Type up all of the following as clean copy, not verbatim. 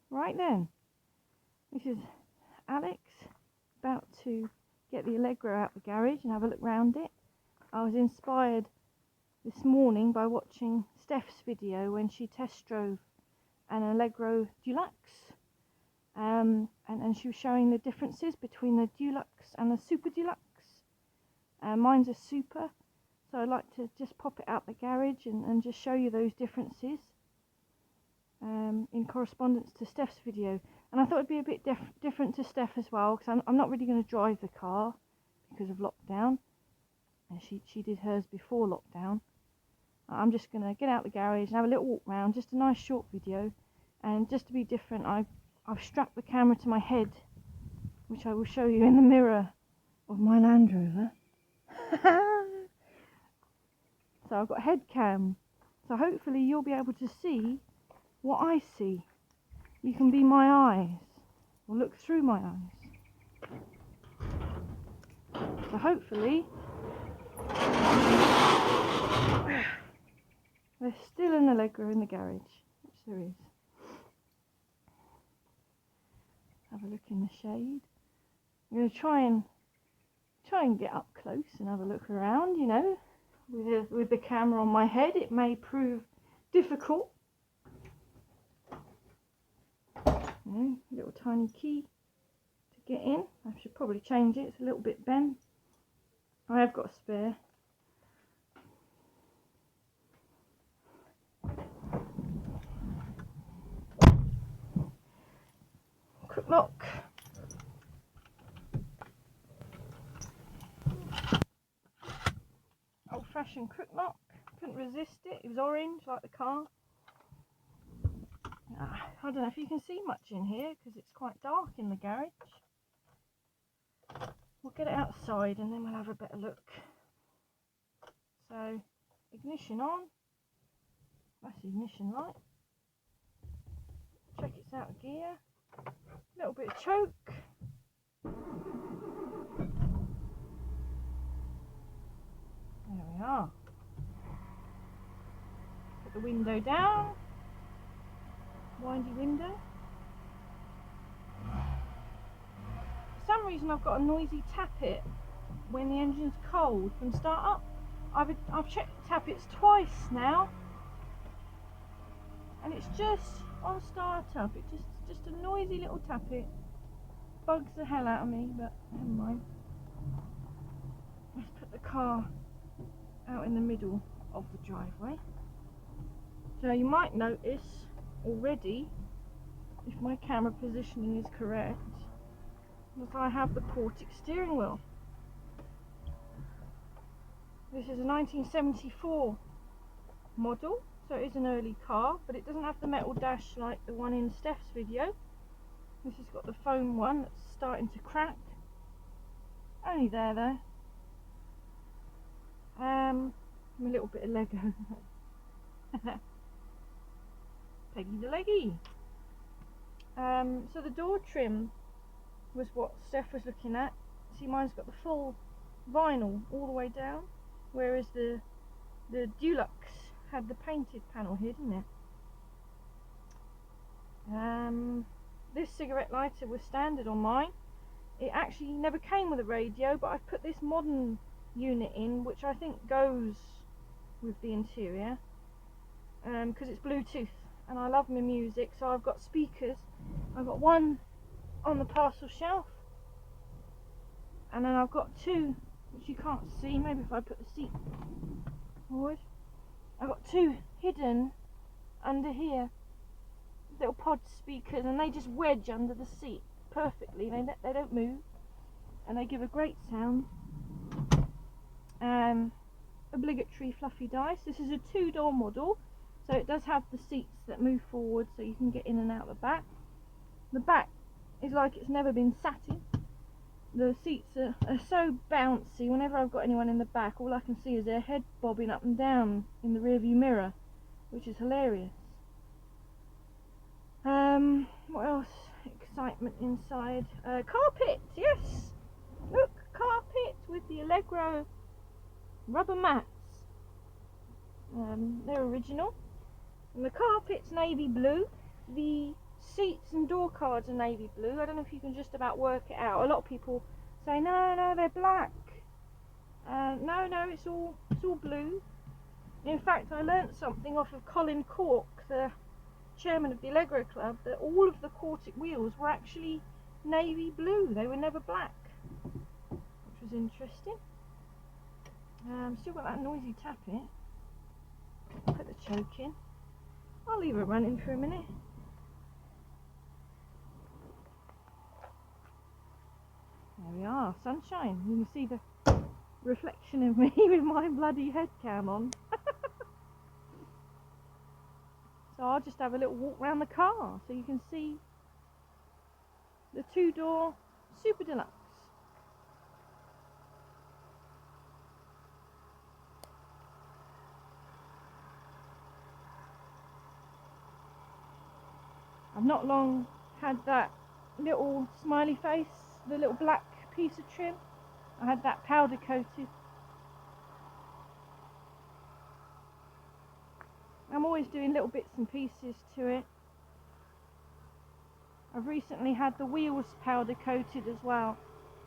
Right then, this is Alex about to get the Allegro out the garage and have a look round it. I was inspired this morning by watching Steph's video when she test drove an Allegro Deluxe, and she was showing the differences between the Deluxe and the Super Deluxe. Mine's a Super, so I'd like to just pop it out the garage and just show you those differences in correspondence to Steph's video. And I thought it'd be a bit different to Steph as well, because I'm not really going to drive the car because of lockdown, and she did hers before lockdown. I'm just going to get out the garage and have a little walk round, just a nice short video. And just to be different, I've strapped the camera to my head, which I will show you in the mirror of my Land Rover. So I've got a head cam, so hopefully you'll be able to see what I see. You can be my eyes, or look through my eyes. So hopefully there's still an Allegro in the garage, which there is. Have a look in the shade. I'm going to try and get up close and have a look around, you know. With the camera on my head, it may prove difficult. You know, little tiny key to get in. I should probably change it, it's a little bit bent. I have got a spare. Quick lock. Old-fashioned quick lock. Couldn't resist it. It was orange like the car. I don't know if you can see much in here because it's quite dark in the garage. We'll get it outside and then we'll have a better look. So, ignition on. That's the ignition light. Check it's out of gear. A little bit of choke. There we are. Put the window down. Windy window. For some reason I've got a noisy tappet when the engine's cold from start up. I've checked the tappets twice now, and it's just on start up. It's just a noisy little tappet. Bugs the hell out of me, but never mind. Let's put the car out in the middle of the driveway. So you might notice already, if my camera positioning is correct, that I have the Portic steering wheel. This is a 1974 model, so it is an early car, but it doesn't have the metal dash like the one in Steph's video. This has got the foam one that's starting to crack. Only there though. A little bit of Lego. Peggy the leggy. So the door trim was what Steph was looking at. See, mine's got the full vinyl all the way down, whereas the Deluxe had the painted panel here, didn't it? This cigarette lighter was standard on mine. It actually never came with a radio, but I've put this modern unit in, which I think goes with the interior, because it's Bluetooth. And I love my music, so I've got speakers. I've got one on the parcel shelf, and then I've got two, which you can't see. Maybe if I put the seat forward. I've got two hidden under here, little pod speakers, and they just wedge under the seat perfectly. They don't move, and they give a great sound. Obligatory fluffy dice. This is a two-door model. So it does have the seats that move forward so you can get in and out the back. The back is like it's never been sat in. The seats are so bouncy. Whenever I've got anyone in the back, all I can see is their head bobbing up and down in the rear view mirror, which is hilarious. What else? Excitement inside. Carpet, yes! Look, carpet with the Allegro rubber mats. They're original. And the carpet's navy blue. The seats and door cards are navy blue. I don't know if you can just about work it out. A lot of people say no, they're black. No, it's all blue. In fact, I learnt something off of Colin Cork, the chairman of the Allegro Club, that all of the Quartic wheels were actually navy blue. They were never black, which was interesting. Still got that noisy tappet. Put the choke in. I'll leave it running for a minute. There we are, sunshine. You can see the reflection of me with my bloody head cam on. So I'll just have a little walk around the car so you can see the two-door Super Deluxe. I've not long had that little smiley face, the little black piece of trim. I had that powder coated. I'm always doing little bits and pieces to it. I've recently had the wheels powder coated as well,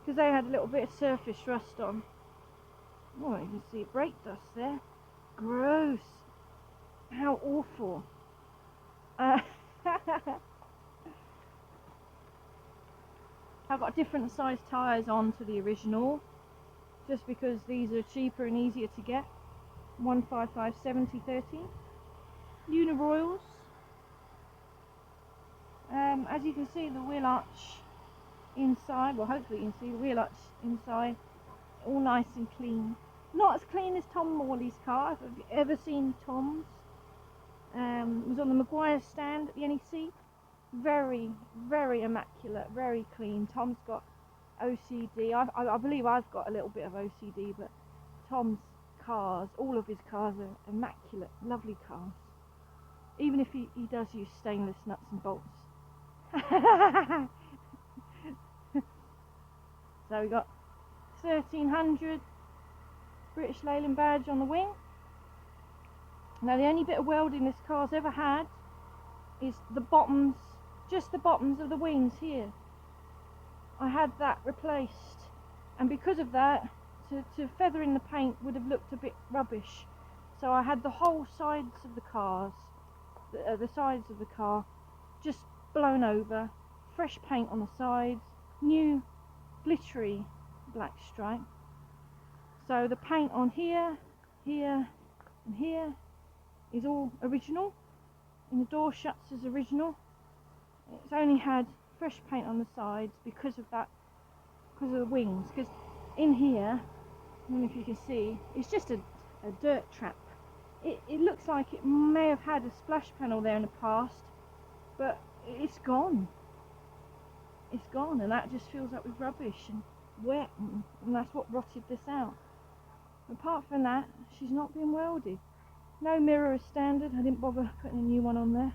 because they had a little bit of surface rust on. Oh, you can see brake dust there. Gross. How awful. I've got different size tyres on to the original, just because these are cheaper and easier to get. 155 70 13 Uniroyals. As you can see, the wheel arch inside, well, hopefully you can see the wheel arch inside, all nice and clean. Not as clean as Tom Morley's car, if you've ever seen Tom's. It was on the Maguire stand at the NEC. Very, very immaculate, very clean. Tom's got OCD. I believe I've got a little bit of OCD, but Tom's cars, all of his cars are immaculate, lovely cars. Even if he does use stainless nuts and bolts. So we got 1300 British Leyland badge on the wing. Now the only bit of welding this car's ever had is the bottoms, just the bottoms of the wings here. I had that replaced, and because of that, to feather in the paint would have looked a bit rubbish. So I had the whole sides of the cars, the sides of the car, just blown over, fresh paint on the sides, new glittery black stripe. So the paint on here, here and here is all original, and the door shuts as original. It's only had fresh paint on the sides because of that, because of the wings. Because in here, I don't know if you can see, it's just a dirt trap. It looks like it may have had a splash panel there in the past, but it's gone. It's gone, and that just fills up with rubbish and wet, and that's what rotted this out. Apart from that, she's not been welded. No mirror is standard. I didn't bother putting a new one on there.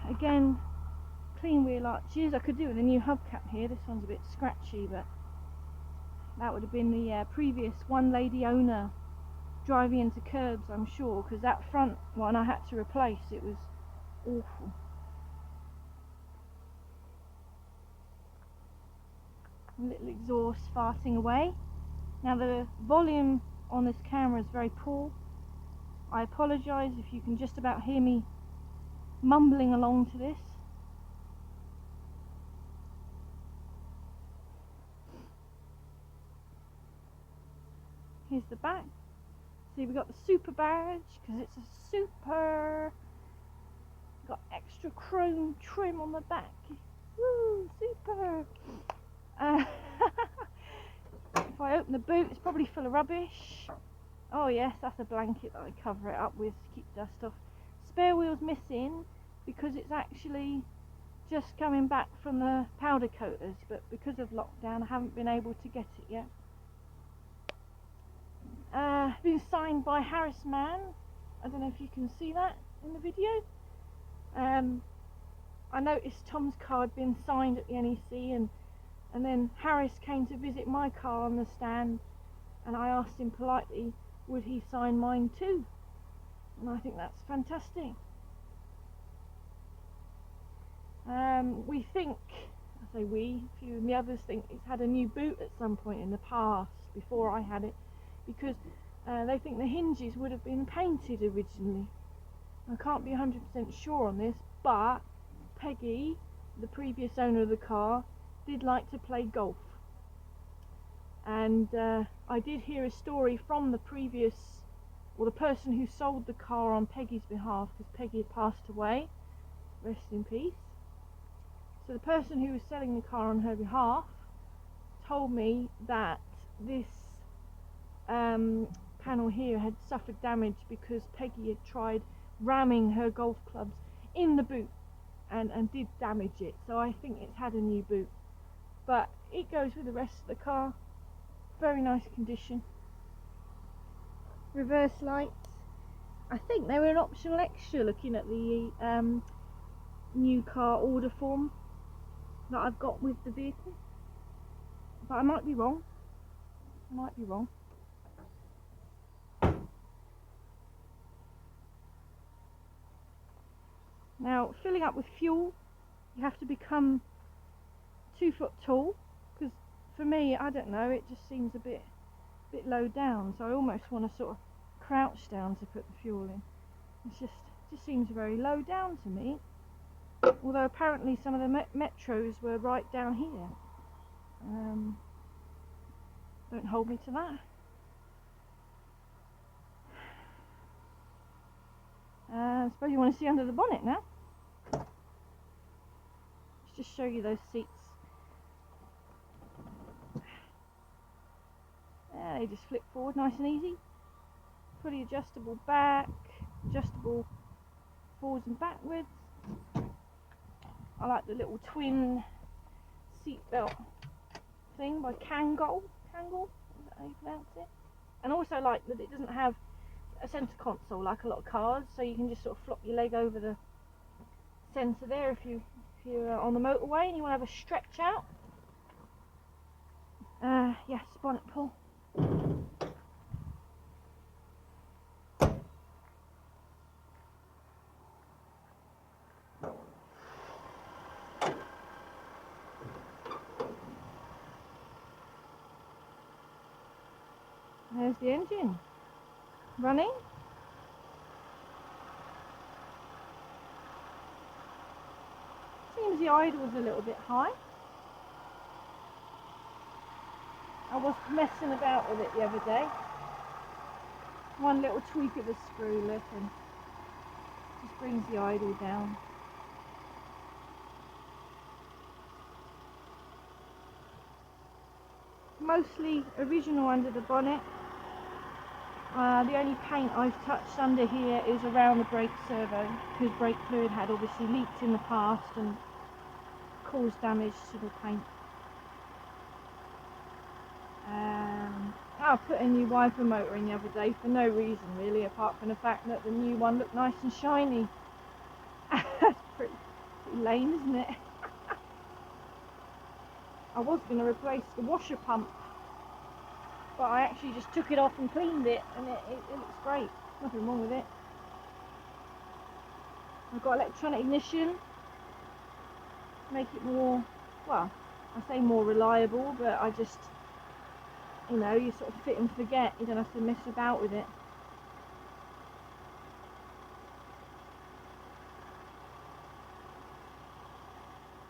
Again, clean wheel arches. I could do with a new hubcap here. This one's a bit scratchy, but that would have been the previous one lady owner driving into curbs, I'm sure, because that front one I had to replace. It was awful. A little exhaust farting away. Now the volume on this camera is very poor. I apologise if you can just about hear me mumbling along to this. Here's the back. See, we got the super badge because it's a super. Got extra chrome trim on the back. Woo, super. If I open the boot, it's probably full of rubbish. Oh yes, that's a blanket that I cover it up with to keep dust off. Spare wheel's missing because it's actually just coming back from the powder coaters, but because of lockdown I haven't been able to get it yet. Been signed by Harris Man. I don't know if you can see that in the video. I noticed Tom's car had been signed at the NEC, and then Harris came to visit my car on the stand, and I asked him politely would he sign mine too, and I think that's fantastic. We think, I say we, a few of the others think it's had a new boot at some point in the past before I had it, because they think the hinges would have been painted originally. I can't be 100% sure on this, but Peggy, the previous owner of the car, did like to play golf. And I did hear a story from the person who sold the car on Peggy's behalf, because Peggy had passed away, rest in peace. So the person who was selling the car on her behalf told me that this panel here had suffered damage because Peggy had tried ramming her golf clubs in the boot and did damage it. So I think it's had a new boot, but it goes with the rest of the car. Very nice condition. Reverse lights, I think they were an optional extra looking at the new car order form that I've got with the vehicle, but I might be wrong. Now, filling up with fuel, you have to become 2 foot tall, because for me, I don't know, it just seems a bit low down, so I almost want to sort of crouch down to put the fuel in. It just seems very low down to me, although apparently some of the metros were right down here. Don't hold me to that. I suppose you want to see under the bonnet now. Let's just show you those seats. They just flip forward nice and easy. Fully adjustable back, adjustable forwards and backwards. I like the little twin seatbelt thing by Kangol. Kangol, is that how you pronounce it? And also like that it doesn't have a centre console like a lot of cars, so you can just sort of flop your leg over the centre there if you're on the motorway and you want to have a stretch out. Yes, bonnet pull. There's the engine running. Seems the idle's a little bit high. I was messing about with it the other day. One little tweak of the screw lip and just brings the idle down. Mostly original under the bonnet. The only paint I've touched under here is around the brake servo, because brake fluid had obviously leaked in the past and caused damage to the paint. I put a new wiper motor in the other day for no reason really, apart from the fact that the new one looked nice and shiny. That's pretty lame, isn't it? I was going to replace the washer pump, but I actually just took it off and cleaned it, and it looks great. Nothing wrong with it. I've got electronic ignition, make it more, well, I say more reliable, but I just, you know, you sort of fit and forget. You don't have to mess about with it.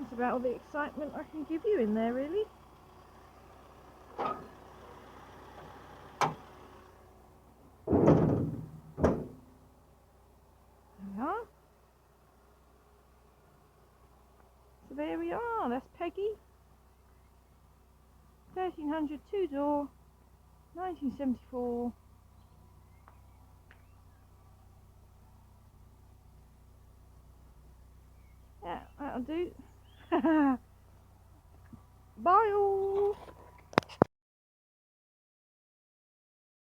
That's about all the excitement I can give you in there, really. So there we are, that's Peggy. 1300 two-door, 1974. Yeah, that'll do. Bye all.